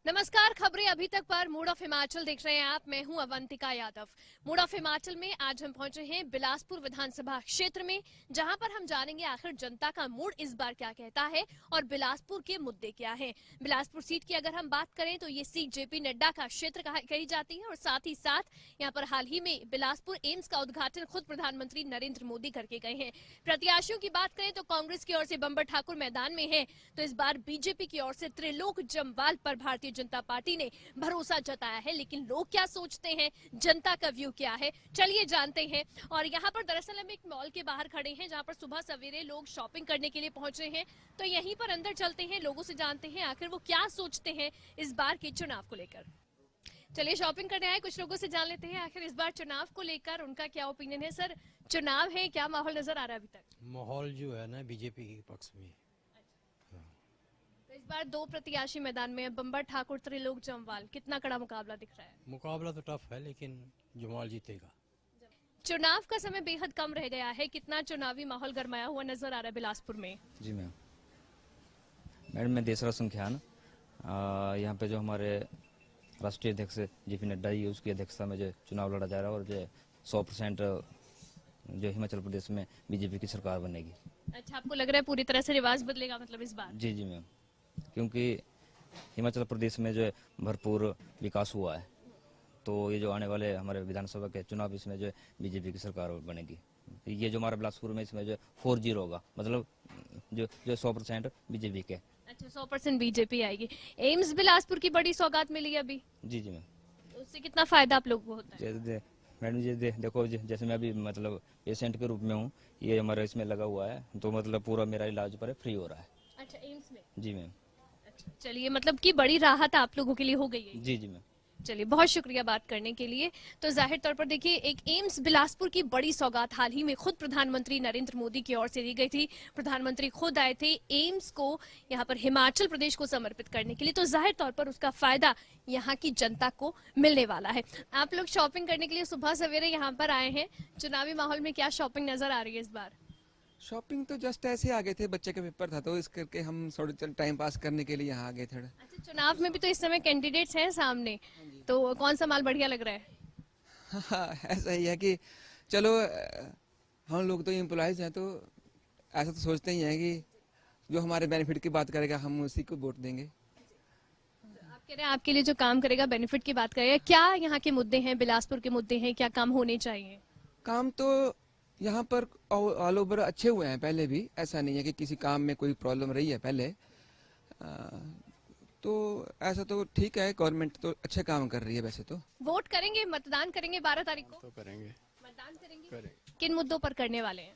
नमस्कार, खबरें अभी तक पर मूड ऑफ हिमाचल देख रहे हैं आप। मैं हूं अवंतिका यादव। मूड ऑफ हिमाचल में आज हम पहुंचे हैं बिलासपुर विधानसभा क्षेत्र में, जहां पर हम जानेंगे आखिर जनता का मूड इस बार क्या कहता है और बिलासपुर के मुद्दे क्या हैं। बिलासपुर सीट की अगर हम बात करें तो ये सीट जेपी नड्डा का क्षेत्र कही जाती है और साथ ही साथ यहाँ पर हाल ही में बिलासपुर एम्स का उद्घाटन खुद प्रधानमंत्री नरेंद्र मोदी करके गए हैं। प्रत्याशियों की बात करें तो कांग्रेस की ओर से बंबर ठाकुर मैदान में है, तो इस बार बीजेपी की ओर से त्रिलोक जम्वाल पर भारतीय जनता पार्टी ने भरोसा जताया है। लेकिन लोग क्या सोचते हैं, जनता का व्यू क्या है, चलिए जानते हैं। और यहाँ पर दरअसल हम एक मॉल के बाहर खड़े हैं, जहाँ पर सुबह सवेरे लोग शॉपिंग करने के लिए पहुंचे हैं। तो यहीं पर अंदर चलते हैं, लोगों से जानते हैं आखिर वो क्या सोचते हैं इस बार के चुनाव को लेकर। चलिए शॉपिंग करने आए, कुछ लोगों से जान लेते हैं आखिर इस बार चुनाव को लेकर उनका क्या ओपिनियन है। सर, चुनाव है, क्या माहौल नजर आ रहा है अभी तक? माहौल जो है ना बीजेपी के पक्ष में। तो इस बार दो प्रत्याशी मैदान में, बंबर ठाकुर, त्रिलोक जम्वाल, कितना कड़ा मुकाबला दिख रहा है? मुकाबला तो टफ है, लेकिन जमाल जीतेगा। चुनाव का समय बेहद कम रह गया है, कितना चुनावी माहौल गरमाया हुआ नजर आ रहा है बिलासपुर में? जी मैडम मैं देसरा संख्यान यहाँ पे जो हमारे राष्ट्रीय अध्यक्ष जेपी नड्डा जी, उसकी अध्यक्षता में जो चुनाव लड़ा जा रहा है और जो 100% जो हिमाचल प्रदेश में बीजेपी की सरकार बनेगी। अच्छा, आपको लग रहा है पूरी तरह से रिवाज बदलेगा मतलब इस बार? जी मैम, क्योंकि हिमाचल प्रदेश में जो है भरपूर विकास हुआ है, तो ये जो आने वाले हमारे विधानसभा के चुनाव, इसमें जो है बीजेपी की सरकार बनेगी। ये जो हमारे बिलासपुर में इसमें जो 4-0 होगा, मतलब जो 100% बीजेपी के। अच्छा, 100% बीजेपी आएगी। एम्स बिलासपुर की बड़ी सौगात मिली है अभी। जी मैम। तो उससे कितना फायदा आप लोगों को होता है? मैडम जी देखो, जैसे मैं अभी मतलब पेशेंट के रूप में हूँ, ये हमारे इसमें लगा हुआ है, तो मतलब पूरा मेरा इलाज पर फ्री हो रहा है। अच्छा, एम्स में? जी मैम। अच्छा, चलिए, मतलब कि बड़ी राहत आप लोगों के लिए हो गई है। जी मैम। चलिए, बहुत शुक्रिया बात करने के लिए। तो जाहिर तौर पर देखिए, एक एम्स बिलासपुर की बड़ी सौगात हाल ही में खुद प्रधानमंत्री नरेंद्र मोदी की ओर से दी गई थी। प्रधानमंत्री खुद आए थे एम्स को यहाँ पर हिमाचल प्रदेश को समर्पित करने के लिए, तो जाहिर तौर पर उसका फायदा यहाँ की जनता को मिलने वाला है। आप लोग शॉपिंग करने के लिए सुबह सवेरे यहाँ पर आए हैं, चुनावी माहौल में क्या शॉपिंग नजर आ रही है इस बार? शॉपिंग तो जस्ट ऐसे आ गए थे, बच्चे का पेपर था तो इस करके हम थोड़े टाइम पास करने के लिए यहाँ आ गए थे। अच्छा, चुनाव में भी तो इस समय कैंडिडेट्स हैं सामने, तो कौन सा माल बढ़िया लग रहा है? हाँ, ऐसा ही है कि चलो हम लोग तो एम्प्लॉयज हैं, तो ऐसा तो सोचते ही हैं कि जो हमारे बेनिफिट की बात करेगा हम उसी को वोट देंगे। आप कह रहे हैं आपके लिए जो काम करेगा, बेनिफिट की बात करेगा, क्या यहाँ के मुद्दे हैं, बिलासपुर के मुद्दे हैं, क्या काम होने चाहिए? काम तो यहाँ पर ऑल ओवर अच्छे हुए हैं, पहले भी ऐसा नहीं है कि किसी काम में कोई प्रॉब्लम रही है पहले। तो ऐसा तो ठीक है, गवर्नमेंट तो अच्छे काम कर रही है वैसे तो। वोट करेंगे, मतदान करेंगे 12 तारीख को? तो करेंगे। मतदान करेंगे? किन मुद्दों पर करने वाले हैं?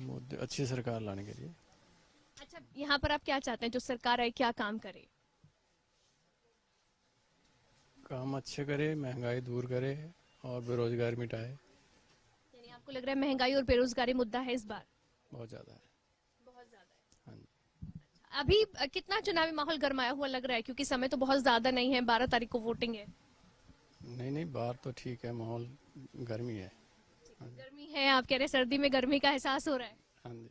मुद्दे अच्छी सरकार लाने के लिए। अच्छा, यहाँ पर आप क्या चाहते हैं जो सरकार आए क्या काम करे? काम अच्छे करे, महंगाई दूर करे और बेरोजगार मिटाए। यानी आपको लग रहा है महंगाई और बेरोजगारी मुद्दा है इस बार? बहुत ज्यादा है। बहुत ज्यादा है। हाँ जी। अभी कितना चुनावी माहौल गरमाया हुआ लग रहा है, क्योंकि समय तो बहुत ज्यादा नहीं है, 12 तारीख को वोटिंग है। नहीं बाहर तो ठीक है, माहौल गर्मी है। गर्मी है, आप कह रहे हैं सर्दी में गर्मी का एहसास हो रहा है। हाँ जी।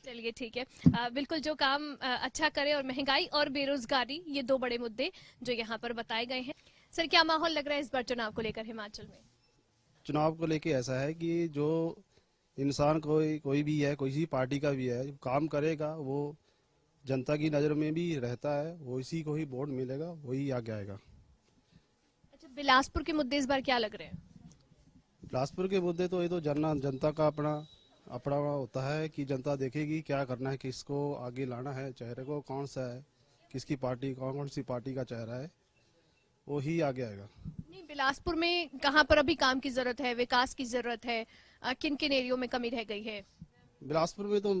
चलिए ठीक है, बिल्कुल जो काम अच्छा करे, और महंगाई और बेरोजगारी, ये दो बड़े मुद्दे जो यहाँ पर बताए गए हैं। सर, क्या माहौल लग रहा है इस बार चुनाव को लेकर हिमाचल में? चुनाव को लेके ऐसा है कि जो इंसान कोई भी है, कोई सी पार्टी का भी है, काम करेगा वो जनता की नज़र में भी रहता है, वो इसी को ही वोट मिलेगा, वही आगे आएगा। अच्छा, बिलासपुर के मुद्दे इस बार क्या लग रहे हैं? बिलासपुर के मुद्दे तो ये तो जनता का अपना होता है कि जनता देखेगी क्या करना है, किसको आगे लाना है, चेहरे को कौन सा है, किसकी पार्टी, कौन सी पार्टी का चेहरा है, वो ही आगे आएगा। नहीं, बिलासपुर में कहाँ पर अभी काम की जरूरत है, विकास की जरूरत है, किन किन एरियो में कमी रह गई है? बिलासपुर में तो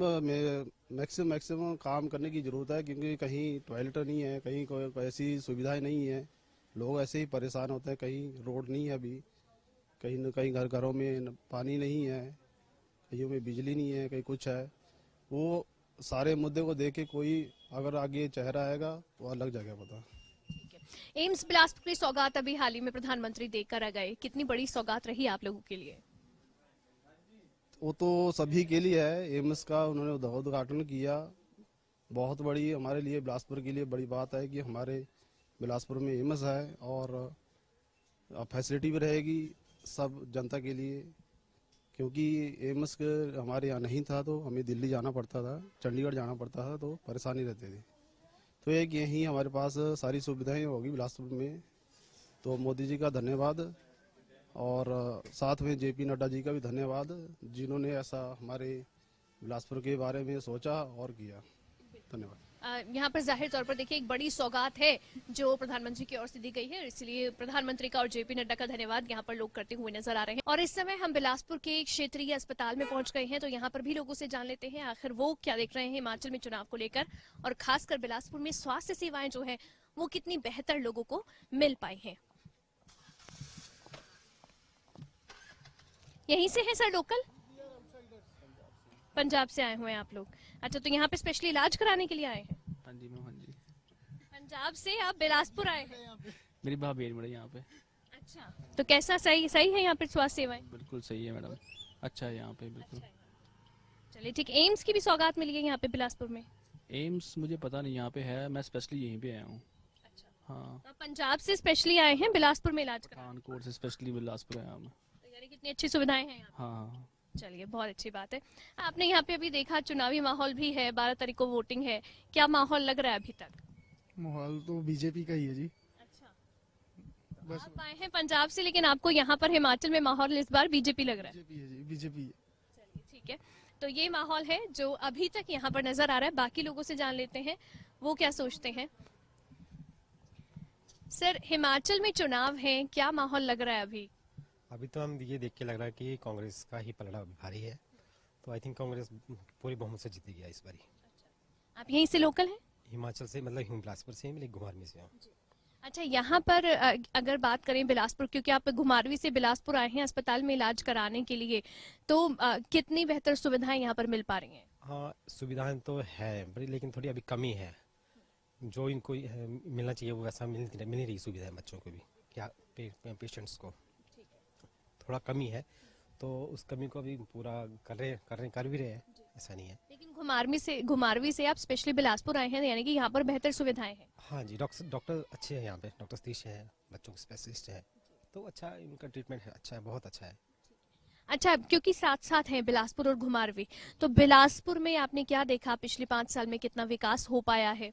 मैक्सिमम काम करने की जरूरत है, क्योंकि कहीं टॉयलेट नहीं है, कहीं कोई ऐसी सुविधाएं नहीं है, लोग ऐसे ही परेशान होते हैं, कहीं रोड नहीं है अभी, कहीं न कहीं घरों में पानी नहीं है, कहीं में बिजली नहीं है, कहीं कुछ है। वो सारे मुद्दे को देख के कोई अगर आगे चेहरा आएगा तो अलग जगह पता। एम्स बिलासपुर की सौगात अभी हाल ही में प्रधानमंत्री देकर आ गए, कितनी बड़ी सौगात रही आप लोगों के लिए? वो तो सभी के लिए है, एम्स का उन्होंने उद्घाटन किया, बहुत बड़ी हमारे लिए, बिलासपुर के लिए बड़ी बात है कि हमारे बिलासपुर में एम्स है और फैसिलिटी भी रहेगी सब जनता के लिए, क्योंकि एम्स हमारे यहाँ नहीं था तो हमें दिल्ली जाना पड़ता था, चंडीगढ़ जाना पड़ता था, तो परेशानी रहती थी। तो एक यहीं हमारे पास सारी सुविधाएं होगी बिलासपुर में, तो मोदी जी का धन्यवाद और साथ में जेपी नड्डा जी का भी धन्यवाद, जिन्होंने ऐसा हमारे बिलासपुर के बारे में सोचा और किया। धन्यवाद। यहाँ पर जाहिर तौर पर देखिए एक बड़ी सौगात है जो प्रधानमंत्री की ओर से दी गई है, इसलिए प्रधानमंत्री का और जेपी नड्डा का धन्यवाद यहाँ पर लोग करते हुए नजर आ रहे हैं। और इस समय हम बिलासपुर के एक क्षेत्रीय अस्पताल में पहुंच गए हैं, तो यहाँ पर भी लोगों से जान लेते हैं आखिर वो क्या देख रहे हैं हिमाचल में चुनाव को लेकर, और खासकर बिलासपुर में स्वास्थ्य सेवाएं जो है वो कितनी बेहतर लोगों को मिल पाई है। यहीं से है सर लोकल? पंजाब से आए हुए हैं आप लोग? अच्छा, तो यहाँ पे स्पेशली इलाज कराने के लिए आए हैं? हाँ जी मैम, हाँ जी। पंजाब से आप बिलासपुर आए हैं? मेरी भाभी है मैडम यहाँ पे। अच्छा, तो कैसा सही है यहाँ पे स्वास्थ्य सेवाएं? बिल्कुल सही है मैडम, अच्छा है यहाँ पे बिल्कुल। चलिए ठीक। एम्स की भी सौगात मिली है यहाँ पे बिलासपुर में? एम्स मुझे पता नहीं यहाँ पे है, मैं स्पेशली यहीं पे आया हूँ। हाँ, तो आप पंजाब से स्पेशली आए हैं बिलासपुर में इलाज कराने? पठानकोट से स्पेशली बिलासपुर आया हूँ। तो यानी कितनी अच्छी सुविधाएं हैं यहाँ पे। हाँ, चलिए, बहुत अच्छी बात है। आपने यहाँ पे अभी देखा चुनावी माहौल भी है, 12 तारीख को वोटिंग है, क्या माहौल लग रहा है अभी तक? माहौल तो बीजेपी का ही है जी। अच्छा, आप आए हैं पंजाब से, लेकिन आपको यहाँ पर हिमाचल में माहौल इस बार बीजेपी लग रहा है? बीजेपी है जी, बीजेपी है। चलिए ठीक है, तो ये माहौल है जो अभी तक यहाँ पर नजर आ रहा है। बाकी लोगों से जान लेते हैं वो क्या सोचते हैं। सर, हिमाचल में चुनाव है, क्या माहौल लग रहा है अभी? अभी तो हम ये देख के लग रहा है कि कांग्रेस का ही पलड़ा भारी है, तो आई थिंक कांग्रेस पूरी बहुमत से जीतेगी इस बारी। आप यहीं से लोकल हैं? हिमाचल से, मतलब हम बिलासपुर से, मतलब घुमारवी से हूँ। अच्छा, यहाँ पर अगर बात करें बिलासपुर, क्योंकि आप घुमारवी से बिलासपुर आए हैं अस्पताल में इलाज कराने के लिए, तो कितनी बेहतर सुविधाएं यहाँ पर मिल पा रही हैं? हाँ, सुविधाएं तो है बड़ी, लेकिन थोड़ी अभी कमी है। जो इनको मिलना चाहिए वो वैसा मिल नहीं रही सुविधाएं बच्चों को भी, क्या पेशेंट्स को थोड़ा कमी है, तो उस कमी को अभी पूरा कर भी रहे हैं, ऐसा नहीं है। लेकिन घुमारवी से आप स्पेशली बिलासपुर आए हैं, यानी कि यहाँ पर बेहतर सुविधाएं हैं। हाँ जी, डॉक्टर अच्छे हैं यहाँ पे, डॉक्टर सतीश हैं, बच्चों के स्पेशलिस्ट हैं, तो अच्छा इनका ट्रीटमेंट है, अच्छा है, बहुत अच्छा है। अच्छा, क्योंकि साथ साथ हैं बिलासपुर और घुमारवी, तो बिलासपुर में आपने क्या देखा पिछले 5 साल में, कितना विकास हो पाया है?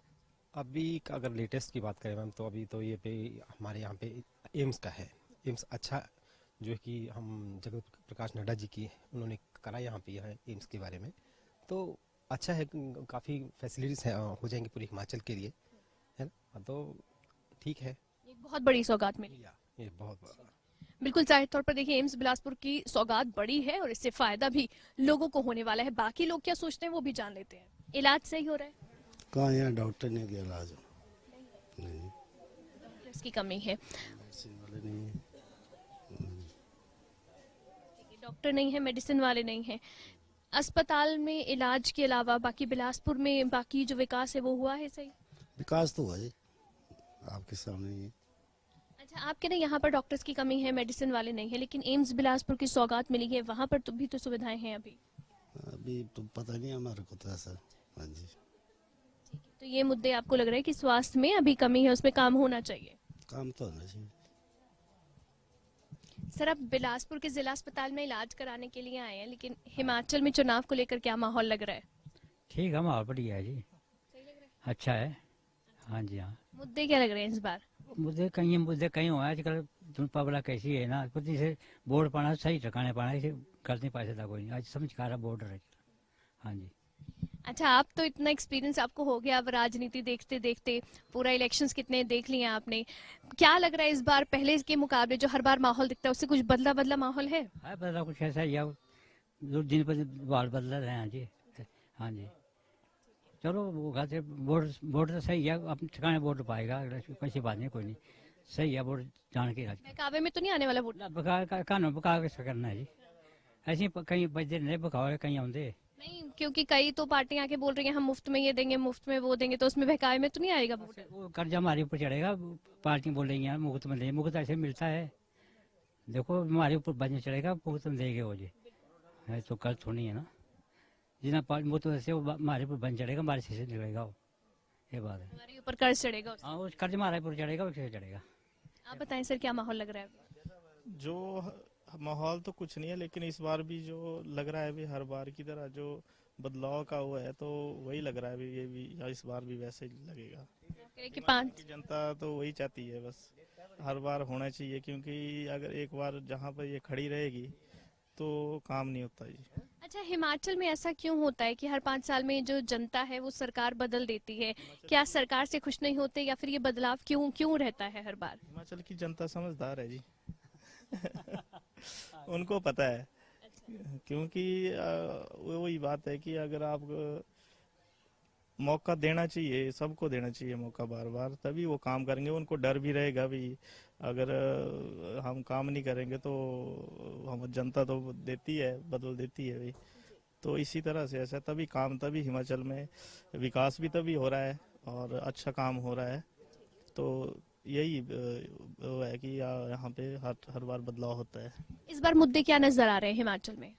अभी अगर लेटेस्ट की बात करें मैम, तो अभी तो ये पे हमारे यहाँ पे एम्स का है। एम्स अच्छा, जो कि हम जगत प्रकाश नड्डा जी की उन्होंने करा यहाँ पे है एम्स के बारे में, तो अच्छा है, काफ़ी फैसिलिटीज है, हो जाएंगी पूरे हिमाचल के लिए, है ना, तो ठीक है। एक बहुत बड़ी सौगात मिली। ये बहुत बड़ा, बिल्कुल जाहिर तौर पर देखिए एम्स बिलासपुर की सौगात बड़ी है और इससे फायदा भी लोगों को होने वाला है। बाकी लोग क्या सोचते हैं वो भी जान लेते हैं। इलाज सही हो रहा है? कहाँ यहाँ डॉक्टर ने किया इलाज? नहीं, डॉक्टर्स की कमी है, मेडिसिन वाले नहीं है। डॉक्टर नहीं है, मेडिसिन वाले नहीं है। अस्पताल में इलाज के अलावा बाकी बिलासपुर में बाकी जो विकास है वो हुआ है सही? विकास तो हुआ जी, आपके सामने ही है। अच्छा, आप कह रहे हैं यहाँ पर डॉक्टर्स की कमी है, मेडिसिन वाले नहीं है, लेकिन एम्स बिलासपुर की सौगात मिली है, वहाँ पर तो भी तो सुविधाएं हैं अभी तो पता नहीं हमारे को तो ऐसा। हाँ जी, तो ये मुद्दे आपको लग रहा है कि स्वास्थ्य में अभी कमी है, उसमें काम होना चाहिए? काम तो होना चाहिए। सर, आप बिलासपुर के जिला अस्पताल में इलाज कराने के लिए आए हैं, लेकिन हिमाचल में चुनाव को लेकर क्या माहौल लग रहा है? ठीक है, माहौल बढ़िया है जी, अच्छा है। हाँ जी, हाँ। मुद्दे क्या लग रहे हैं इस बार? मुद्दे कहीं हुआ है आजकल, तुम पब्लिक कैसी है ना, पति से वोट पाना सही ठिकाने पाना, इसे गलत नहीं पैसे था कोई नहीं, आज समझ का रहा वोट रहे। हाँ जी। अच्छा, आप तो इतना एक्सपीरियंस आपको हो गया अब राजनीति देखते देखते, पूरा इलेक्शंस कितने देख लिए आपने, क्या लग रहा है इस बार पहले के मुकाबले जो हर बार माहौल दिखता है उससे कुछ बदला माहौल है? बदला कुछ ऐसा ही है, दिन पर बाल बदल रहे हैं जी। हाँ जी, चलो वो कहते वोट तो सही है, अपने ठिकाने वोट पाएगा, कैसी बात नहीं, कोई नहीं, सही है, वोट जान के। बहकावे में तो नहीं आने वाला वोट? कानून बका कैसे करना है जी, ऐसे कहीं बजते नहीं बकावे कहीं आते नहीं, क्योंकि कई तो पार्टियां आके बोल रही हैं हम मुफ्त में ये देंगे, मुफ्त में वो देंगे, तो उसमें बहकावे में तो नहीं आएगा वोट? वो कर्जा हमारे ऊपर चढ़ेगा, पार्टियां बोल रही हैं मुफ्त में देंगे, मुफ्त ऐसे मिलता है, देखो हमारे ऊपर बजने चढ़ेगा, मुफ्त में देंगे वो जी, है तो गलत होनी है ना, जितना मुफ्त वैसे वो हमारे ऊपर बन चढ़ेगा, हमारे से निकलेगा वो, ये बात है। हमारे ऊपर कर्ज चढ़ेगा उससे। हाँ, वो कर्ज हमारा ऊपर चढ़ेगा, उससे चढ़ेगा। आप बताएं सर, क्या माहौल लग रहा है? जो माहौल तो कुछ नहीं है, लेकिन इस बार भी जो लग रहा है भी हर बार की तरह जो बदलाव का हुआ है तो वही लग रहा है भी, ये भी या इस बार भी वैसे ही लगेगा। कि पांच की जनता तो वही चाहती है, बस हर बार होना चाहिए, क्योंकि अगर एक बार जहाँ पर ये खड़ी रहेगी तो काम नहीं होता जी। अच्छा, हिमाचल में ऐसा क्यों होता है कि हर 5 साल में जो जनता है वो सरकार बदल देती है? क्या सरकार से खुश नहीं होते, या फिर ये बदलाव क्यों रहता है हर बार? हिमाचल की जनता समझदार है जी। उनको पता है, क्योंकि वही बात है कि अगर आप मौका देना चाहिए, सबको देना चाहिए मौका बार बार, तभी वो काम करेंगे। उनको डर भी रहेगा भी, अगर हम काम नहीं करेंगे तो हम जनता तो देती है, बदल देती है भाई। तो इसी तरह से ऐसा तभी काम, तभी हिमाचल में विकास भी तभी हो रहा है और अच्छा काम हो रहा है। तो यही वो है कि यहाँ पे हर बार बदलाव होता है। इस बार मुद्दे क्या नजर आ रहे हैं हिमाचल में?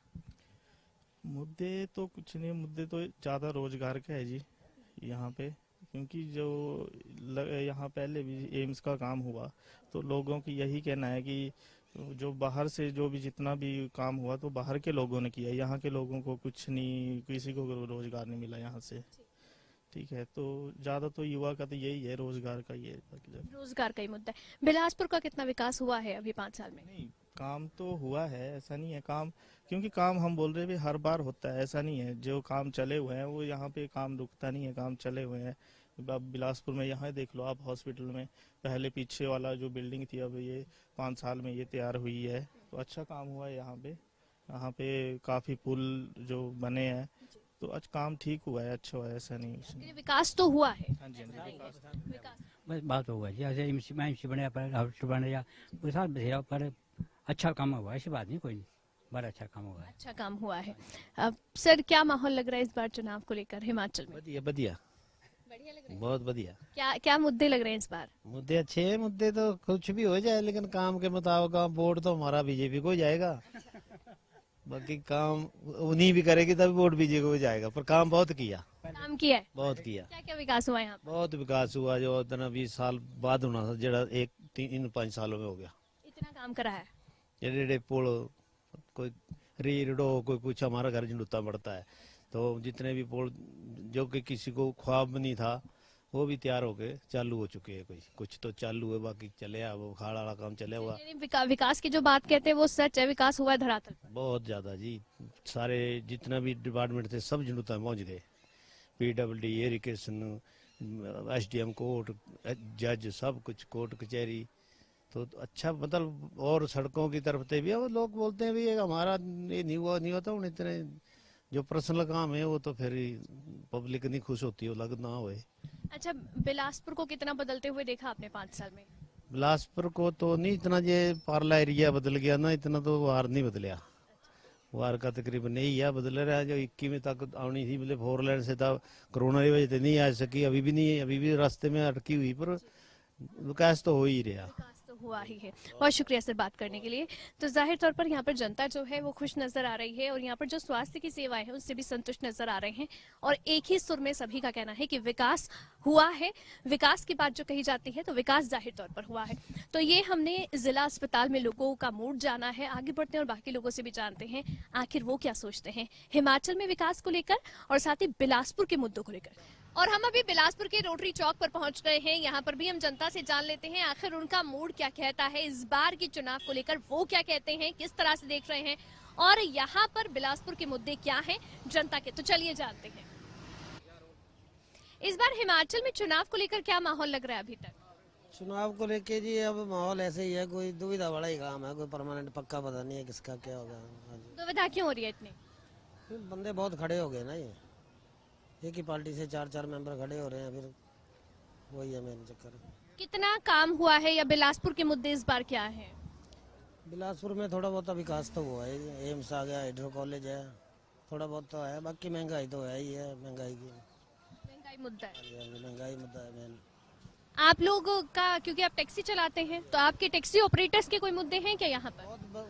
मुद्दे तो कुछ नहीं, मुद्दे तो ज्यादा रोजगार का है जी यहाँ पे, क्योंकि जो यहाँ पहले भी एम्स का काम हुआ तो लोगों की यही कहना है कि जो बाहर से जो भी जितना भी काम हुआ तो बाहर के लोगों ने किया, यहाँ के लोगों को कुछ नहीं, किसी को रोजगार नहीं मिला यहाँ से। ठीक है, तो ज्यादा तो युवा का तो यही है, रोजगार का ही है। रोजगार का ही मुद्दा है। बिलासपुर का कितना विकास हुआ है अभी 5 साल में? नहीं, काम तो हुआ है, ऐसा नहीं है काम, क्योंकि काम हम बोल रहे हैं हर बार होता है, ऐसा नहीं है। जो काम चले हुए हैं वो यहाँ पे काम रुकता नहीं है, काम चले हुए हैं। अब बिलासपुर में यहाँ देख लो आप, हॉस्पिटल में पहले पीछे वाला जो बिल्डिंग थी अब ये 5 साल में ये तैयार हुई है, तो अच्छा काम हुआ है यहाँ पे। यहाँ पे काफी पुल जो बने हैं, तो आज काम ठीक हुआ है, अच्छा हुआ है, ऐसा नहीं है। विकास तो हुआ है। हाँ जी, विकास बस बात हुआ जी, ऐसे एमसी बने पर हॉस्पिटल बने या पूरे साथ बथेरा पर अच्छा काम हुआ, ऐसी बात नहीं, कोई नहीं, बड़ा अच्छा काम हुआ है। अच्छा काम हुआ है। अब सर, क्या माहौल लग रहा है इस बार चुनाव को लेकर हिमाचल में? बढ़िया बढ़िया, बढ़िया लग रहा है। बहुत बढ़िया। क्या मुद्दे लग रहे हैं इस बार? मुद्दे अच्छे हैं, मुद्दे तो कुछ भी हो जाए, लेकिन काम के मुताबिक वोट तो हमारा बीजेपी को जाएगा। बाकी काम उन्हीं भी करेगी तभी वोट बीजेपी को जाएगा, पर काम बहुत किया, काम किया है, बहुत किया। क्या क्या विकास हुआ है यहाँ? बहुत विकास हुआ, जो इतना 20 साल बाद होना था, जरा 3-5 सालों में हो गया। इतना काम करा है। जेडे पुल, कोई रीडो, कोई कुछ, हमारा घर झंडूता पड़ता है, तो जितने भी पुल जो कि किसी को ख्वाब नहीं था वो भी तैयार होके चालू हो चुके हैं। कुछ तो चालू है, बाकी चले वो खाड़ वाला काम चले हुआ। विकास की जो बात कहते हैं वो सच है, विकास हुआ है धरातल पर। बहुत ज्यादा जी, सारे जितना भी डिपार्टमेंट थे सब झंडूता में पहुंच गए। PWD, इरिगेशन, SDM, कोर्ट, जज, सब कुछ, कोर्ट कचहरी, तो अच्छा मतलब। और सड़कों की तरफ से भी, और लोग बोलते हैं भी हमारा ये नहीं हुआ तो उन इतने जो पर्सनल काम है वो तो फिर पब्लिक नहीं खुश होती, वो लग ना हुए। अच्छा, बिलासपुर को कितना बदलते हुए देखा आपने 5 साल में? बिलासपुर को तो नहीं इतना, ये पार्ला एरिया बदल गया ना, इतना तो वार नहीं बदलिया। वार का तकरीबन यही है, बदल रहा है। जो 21 तक आनी थी, मतलब 4 लेन से था, कोरोना की वजह से नहीं आ सकी, अभी भी नहीं, अभी भी रास्ते में अटकी हुई, पर विकास तो हो ही रहा। हुआ ही है। बहुत शुक्रिया सर बात करने के लिए। तो जाहिर तौर पर यहाँ पर जनता जो है वो खुश नजर आ रही है, और यहाँ पर जो स्वास्थ्य की सेवाएं हैं उससे भी संतुष्ट नजर आ रहे हैं, और एक ही सुर में सभी का कहना है कि विकास हुआ है। विकास की बात जो कही जाती है तो विकास जाहिर तौर पर हुआ है। तो ये हमने जिला अस्पताल में लोगों का मूड जाना है। आगे बढ़ते हैं और बाकी लोगों से भी जानते हैं आखिर वो क्या सोचते हैं हिमाचल में विकास को लेकर, और साथ ही बिलासपुर के मुद्दों को लेकर। और हम अभी बिलासपुर के रोटरी चौक पर पहुंच गए हैं। यहाँ पर भी हम जनता से जान लेते हैं आखिर उनका मूड क्या कहता है इस बार के चुनाव को लेकर, वो क्या कहते हैं, किस तरह से देख रहे हैं, और यहाँ पर बिलासपुर के मुद्दे क्या हैं जनता के। तो चलिए जानते हैं इस बार हिमाचल में चुनाव को लेकर क्या माहौल लग रहा है अभी तक? चुनाव को लेके जी अब माहौल ऐसे ही है, कोई दुविधा वाला ही काम है, कोई परमानेंट पक्का पता नहीं है किसका क्या होगा। दुविधा क्यों हो रही है इतनी? बंदे बहुत खड़े हो गए ना, ये एक ही पार्टी से 4-4 मेंबर खड़े हो रहे हैं, फिर वही है मेन चक्कर। कितना काम हुआ है, या बिलासपुर के मुद्दे इस बार क्या है? बिलासपुर में थोड़ा बहुत विकास तो हुआ है, एम्स आ गया, हाइड्रो कॉलेज है, थोड़ा बहुत तो है, बाकी महंगाई तो है ही है, महंगाई मुद्दा है। महंगाई मुद्दा है मेन। आप लोगों का, क्योंकि आप टैक्सी चलाते हैं, तो आपके टैक्सी ऑपरेटर्स के कोई मुद्दे हैं क्या यहाँ पर?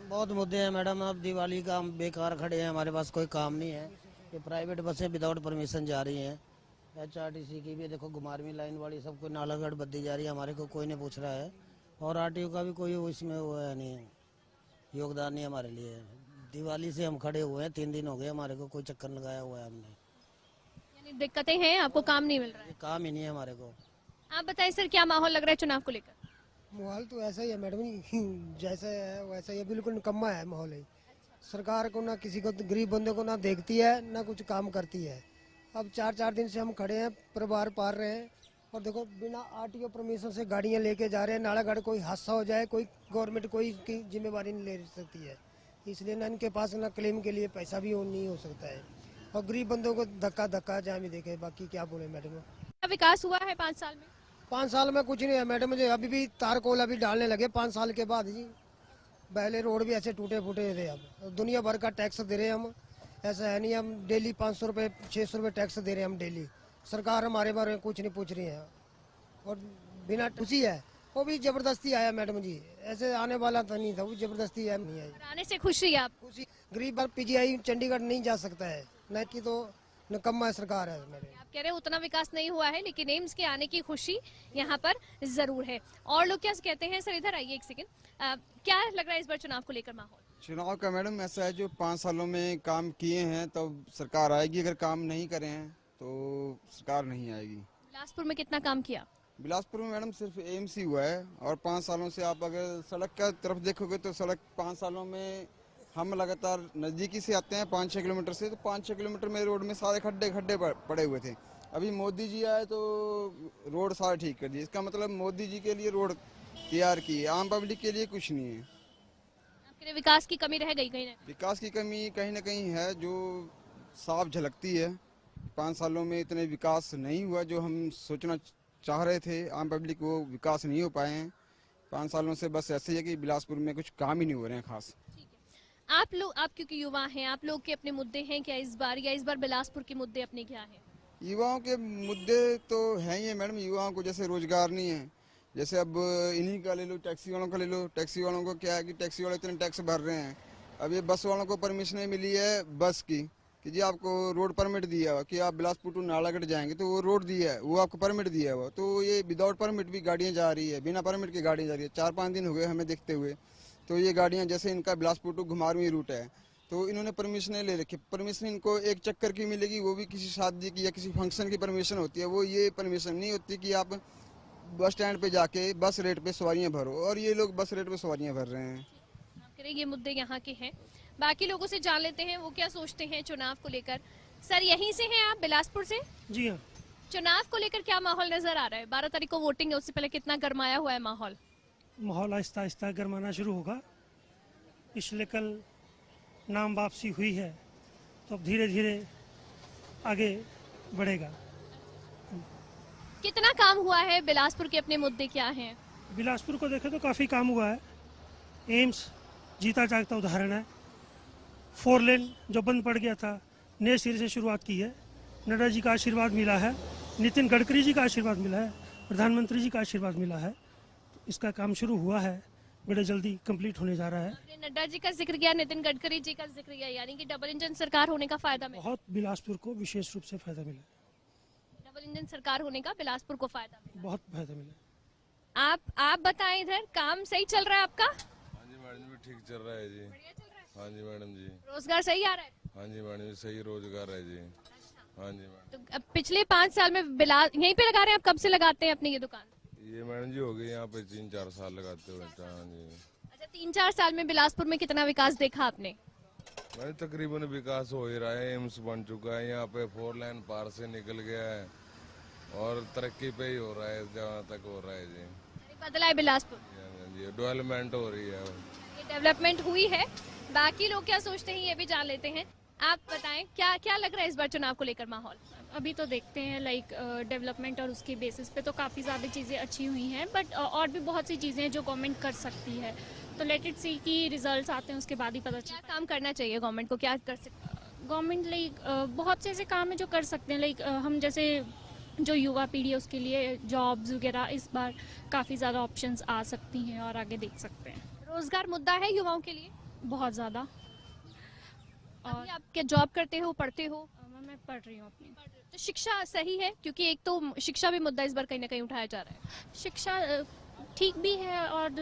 बहुत मुद्दे हैं मैडम। अब दिवाली का हम बेकार खड़े हैं, हमारे पास कोई काम नहीं है। ये प्राइवेट बसें विदाउट परमिशन जा रही हैं, HRTC की भी देखो, घुमारवीं लाइन वाली सबको नालागढ़ बद्दी जा रही है, हमारे को कोई नहीं पूछ रहा है। और RTO का भी कोई इसमें वो है नहीं, योगदान नहीं हमारे लिए। दिवाली से हम खड़े हुए हैं, 3 दिन हो गए हमारे को, कोई चक्कर लगाया हुआ है हमने। यानी दिक्कतें हैं, आपको काम नहीं मिल रहा है? काम ही नहीं है हमारे को। आप बताएं सर, क्या माहौल लग रहा है चुनाव को लेकर? माहौल तो ऐसा ही है मैडम जी, जैसे है वैसा ही, बिल्कुल निकम्मा है माहौल ही। सरकार को ना किसी को, गरीब बंदे को ना देखती है, ना कुछ काम करती है। अब 4-4 दिन से हम खड़े हैं, परिवार पाल रहे हैं, और देखो बिना RTO परमिशन से गाड़ियां लेके जा रहे हैं। नालागढ़ कोई हादसा हो जाए, कोई गवर्नमेंट कोई की जिम्मेवारी नहीं ले सकती है, इसलिए ना इनके पास ना क्लेम के लिए पैसा भी नहीं हो सकता है, और गरीब बंदों को धक्का जहाँ भी देखे। बाकी क्या बोले मैडम। विकास हुआ है 5 साल में? 5 साल में कुछ नहीं है मैडम, मुझे अभी भी तारकोल अभी डालने लगे 5 साल के बाद जी। पहले रोड भी ऐसे टूटे फूटे थे, अब दुनिया भर का टैक्स दे रहे हैं हम। ऐसा है नहीं, हम डेली 500 रुपये 600 रुपये टैक्स दे रहे हैं हम डेली। सरकार हमारे बारे में कुछ नहीं पूछ रही है, और बिना खुशी है, वो भी जबरदस्ती आया मैडम जी, ऐसे आने वाला तो नहीं था, वो जबरदस्ती है नहीं आई। आने से खुशी है आप? खुशी, गरीब PGI चंडीगढ़ नहीं जा सकता है, न कि तो निकम्मा सरकार है मेरे। आप कह रहे हैं उतना विकास नहीं हुआ है, लेकिन एम्स के आने की खुशी यहाँ पर जरूर है। और लोग क्या कहते हैं? सर इधर आइए एक सेकंड, क्या लग रहा है इस बार चुनाव को लेकर माहौल? चुनाव का मैडम ऐसा है, जो 5 सालों में काम किए हैं तब तो सरकार आएगी, अगर काम नहीं करे हैं तो सरकार नहीं आएगी। बिलासपुर में कितना काम किया? बिलासपुर में मैडम सिर्फ एम्स ही हुआ है, और 5 सालों से आप अगर सड़क का तरफ देखोगे तो सड़क 5 सालों में हम लगातार नज़दीकी से आते हैं 5-6 किलोमीटर से, तो 5-6 किलोमीटर में रोड में सारे खड्डे पड़े हुए थे। अभी मोदी जी आए तो रोड सारे ठीक कर दिए। इसका मतलब मोदी जी के लिए रोड तैयार की है, आम पब्लिक के लिए कुछ नहीं है। आपके लिए विकास की कमी रह गई कहीं ना? विकास की कमी कहीं ना कहीं है, जो साफ झलकती है। 5 सालों में इतने विकास नहीं हुआ जो हम सोचना चाह रहे थे, आम पब्लिक वो विकास नहीं हो पाए हैं 5 सालों से। बस ऐसे ही है कि बिलासपुर में कुछ काम ही नहीं हो रहे हैं खास। आप लोग, आप क्योंकि युवा हैं, आप लोग के अपने मुद्दे हैं क्या इस बार, या इस बार बिलासपुर के मुद्दे अपने क्या हैं? युवाओं के मुद्दे तो हैं ही है मैडम। युवाओं को जैसे रोजगार नहीं है, जैसे अब इन्हीं का ले लो, टैक्सी वालों का ले लो। टैक्सी वालों को क्या है कि टैक्सी वाले इतने टैक्स भर रहे हैं। अब ये बस वालों को परमिशन मिली है बस की, कि जी आपको रोड परमिट दिया हुआ कि आप बिलासपुर टू नालागढ़ जाएंगे, तो वो रोड दिया है, वो आपको परमिट दिया हुआ, तो ये विदाउट परमिट भी गाड़ियाँ जा रही है, बिना परमिट की गाड़ियाँ जा रही है। 4-5 दिन हो गए हमें देखते हुए। तो ये गाड़ियाँ, जैसे इनका बिलासपुर टू घुमारवीं रूट है, तो इन्होंने परमिशन ले रखी। परमिशन इनको एक चक्कर की मिलेगी, वो भी किसी शादी की या किसी फंक्शन की परमिशन होती है। वो ये परमिशन नहीं होती कि आप बस स्टैंड पे जाके बस रेट पे सवारियां भरो, और ये लोग बस रेट पे सवारियां भर रहे हैं। ये मुद्दे यहाँ के हैं। बाकी लोगों से जान लेते हैं वो क्या सोचते हैं चुनाव को लेकर। सर यहीं से हैं आप, बिलासपुर से? जी हाँ। चुनाव को लेकर क्या माहौल नजर आ रहा है? 12 तारीख को वोटिंग है, उससे पहले कितना गरमाया हुआ है माहौल? माहौल आहिस्ता आहिस्ता गरमाना शुरू होगा। पिछले कल नाम वापसी हुई है, तो अब धीरे धीरे आगे बढ़ेगा। कितना काम हुआ है? बिलासपुर के अपने मुद्दे क्या हैं? बिलासपुर को देखें तो काफ़ी काम हुआ है। एम्स जीता जागता उदाहरण है। 4 लेन जो बंद पड़ गया था, नए सिरे से शुरुआत की है। नड्डा जी का आशीर्वाद मिला है, नितिन गडकरी जी का आशीर्वाद मिला है, प्रधानमंत्री जी का आशीर्वाद मिला है। इसका काम शुरू हुआ है, बड़े जल्दी कंप्लीट होने जा रहा है। नड्डा जी का जिक्र किया, नितिन गडकरी जी का जिक्र किया, यानी कि डबल इंजन सरकार होने का फायदा मिला। बहुत बिलासपुर को विशेष रूप से फायदा मिला। डबल इंजन सरकार होने का बिलासपुर को फायदा मिला। बहुत फायदा मिला। आप बताएं, इधर काम सही चल रहा है आपका? हाँ जी मैडम जी, ठीक चल रहा है जी। हाँ जी मैडम जी। रोजगार सही आ रहा है? हाँ जी मैडम जी, सही रोजगार है जी। हाँ जी मैडम। तो अब पिछले 5 साल में यहीं पे लगा रहे हैं आप? कब से लगाते हैं अपनी ये दुकान? ये मैडम जी हो गई यहाँ पे 3-4 साल लगाते हुए। हाँ जी। अच्छा, 3-4 साल में बिलासपुर में कितना विकास देखा आपने? मैंने तकरीबन विकास हो ही रहा है। एम्स बन चुका है, यहाँ पे 4 लेन पार से निकल गया है, और तरक्की पे ही हो रहा है जहाँ तक हो रहा है जी। बदला है बिलासपुर, डेवलपमेंट हो रही है। ये डेवलपमेंट हुई है। बाकी लोग क्या सोचते हैं ये भी जान लेते हैं। आप बताएं, क्या लग रहा है इस बार चुनाव को लेकर माहौल? अभी तो देखते हैं लाइक डेवलपमेंट और उसके बेसिस पे तो काफ़ी ज़्यादा चीज़ें अच्छी हुई हैं, बट और भी बहुत सी चीज़ें हैं जो गवर्नमेंट कर सकती है। तो लेट इट सी की रिजल्ट्स आते हैं, उसके बाद ही पता चलता है। क्या काम करना चाहिए गवर्नमेंट को, क्या कर सकते हैं? गवर्नमेंट लाइक बहुत से ऐसे काम है जो कर सकते हैं। लाइक हम जैसे जो युवा पीढ़ी है उसके लिए जॉब्स वगैरह इस बार काफ़ी ज़्यादा ऑप्शंस आ सकती हैं और आगे देख सकते हैं। रोजगार मुद्दा है युवाओं के लिए बहुत ज़्यादा। और आप क्या जॉब करते हो, पढ़ते हो? मैम मैं पढ़ रही हूँ अपनी। तो शिक्षा सही है, क्योंकि एक तो शिक्षा भी मुद्दा इस बार कहीं ना कहीं उठाया जा रहा है। शिक्षा ठीक भी है और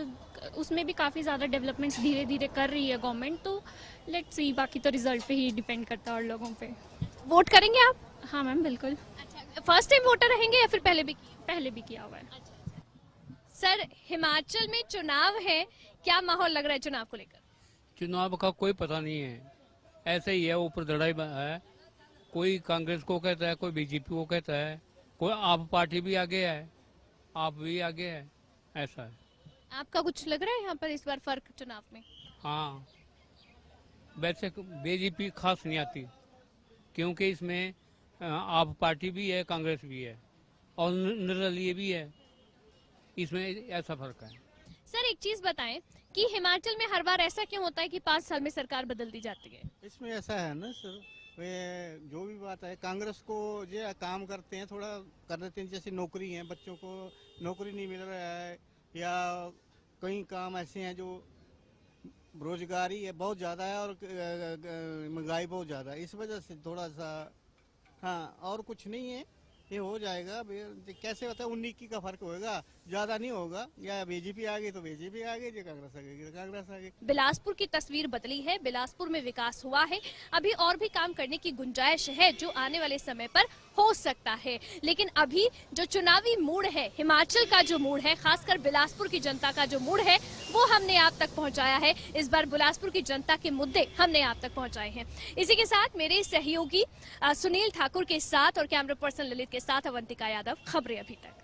उसमें भी काफ़ी ज़्यादा डेवलपमेंट्स धीरे धीरे कर रही है गवर्नमेंट, तो लेट्स सी, बाकी तो रिजल्ट पे ही डिपेंड करता है और लोगों पे। वोट करेंगे आप? हाँ मैम बिल्कुल। अच्छा, फर्स्ट टाइम वोटर रहेंगे या फिर पहले भी? पहले भी किया हुआ है। सर, हिमाचल में चुनाव है, क्या माहौल लग रहा है चुनाव को लेकर? चुनाव का कोई पता नहीं है, ऐसे ही है, ऊपर लड़ाई है। कोई कांग्रेस को कहता है, कोई बीजेपी को कहता है, कोई आप पार्टी भी आगे है, आप भी आगे है, ऐसा है। आपका कुछ लग रहा है यहाँ पर इस बार फर्क चुनाव में? हाँ, वैसे बीजेपी खास नहीं आती, क्योंकि इसमें आप पार्टी भी है, कांग्रेस भी है और निर्दलीय भी है, इसमें ऐसा फर्क है। सर, एक चीज बताएं कि हिमाचल में हर बार ऐसा क्यों होता है कि 5 साल में सरकार बदल दी जाती है? इसमें ऐसा है ना सर, वे जो भी बात है, कांग्रेस को जो काम करते हैं थोड़ा कर देते हैं, जैसे नौकरी है, बच्चों को नौकरी नहीं मिल रहा है, या कई काम ऐसे हैं जो बेरोजगारी है बहुत ज़्यादा है और महंगाई बहुत ज़्यादा है, इस वजह से थोड़ा सा। हाँ, और कुछ नहीं है, ये हो जाएगा। कैसे होता है, 19 का फर्क होगा, ज्यादा नहीं होगा। या बीजेपी आ गई तो बीजेपी आ गई, जो कांग्रेस आ गई तो कांग्रेस आ गई। बिलासपुर की तस्वीर बदली है, बिलासपुर में विकास हुआ है, अभी और भी काम करने की गुंजाइश है जो आने वाले समय पर हो सकता है। लेकिन अभी जो चुनावी मूड है, हिमाचल का जो मूड है, खासकर बिलासपुर की जनता का जो मूड है, वो हमने आप तक पहुंचाया है। इस बार बिलासपुर की जनता के मुद्दे हमने आप तक पहुंचाए हैं। इसी के साथ मेरे सहयोगी सुनील ठाकुर के साथ और कैमरा पर्सन ललित के साथ अवंतिका यादव, खबरें अभी तक।